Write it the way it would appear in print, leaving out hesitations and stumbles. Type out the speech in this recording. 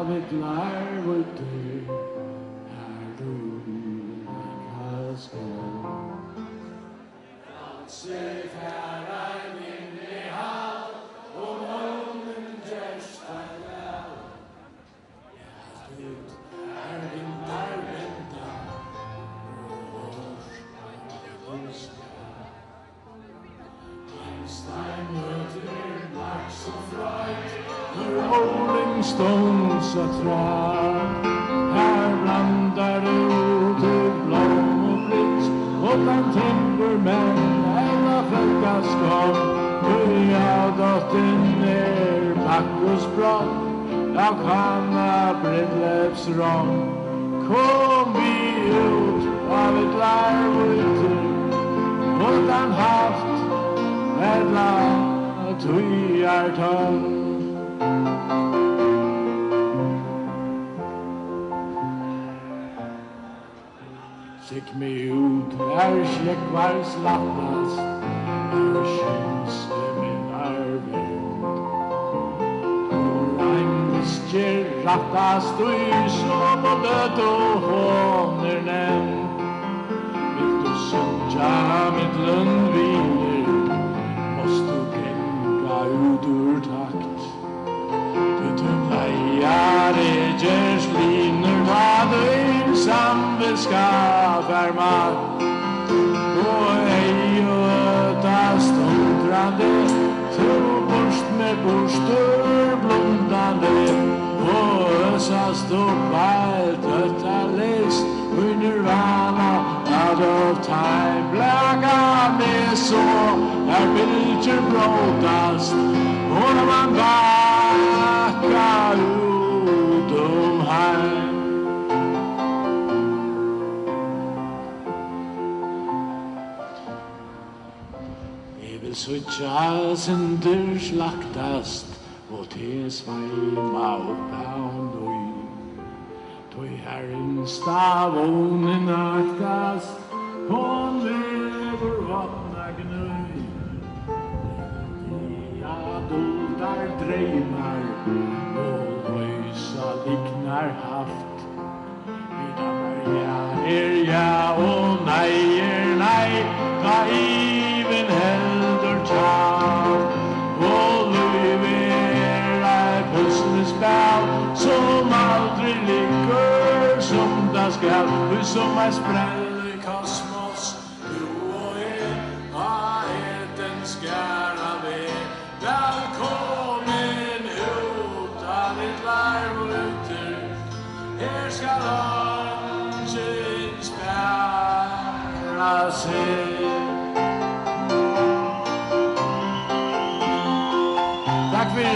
mitt larvutur her du lika skal. Se færan inn I hav og månen gjerstar vel. Ut her vindar venda og skal. Einstein møter laks og frøyd når Rolling Stones trar. Her blandar det ut til blom og blitt og bland timbermenn Fölkaskap, hur jag dottern Bacchus brott, jag kan bröllopsram. Kom vi ut av ett larvutur, utan haft medla tujartan. Sick me ut, släckvar slappnas. Känns min arvund och regnsker rattast och som och död och hon nämnd. Vill du sönja mitt lundviner måste du gänga ut ur takt. Du tumlajar ägers linor vad du samvetskap makt och ej stundrande, tro borst med borstur blundande och ösast upp allt öttalis och nirvana out of time. Bläga med så här bilder brådast och när man backar ut heim. Sucha synder slaktast och te sveima upp av nöj. Toi herren stavonen aktast, hon lever vattna gnöj. Ja, doldar dreimar och lösa liknar haft. Utan ja och nej, ta even helder tjav. Och löver pusselspel som aldrig ligger som det skall. Du som spräll I kosmos, du och vad den skärna väg. Välkommen ut av ditt larvutur. Här ska lunchen spärra sig. Tack för det.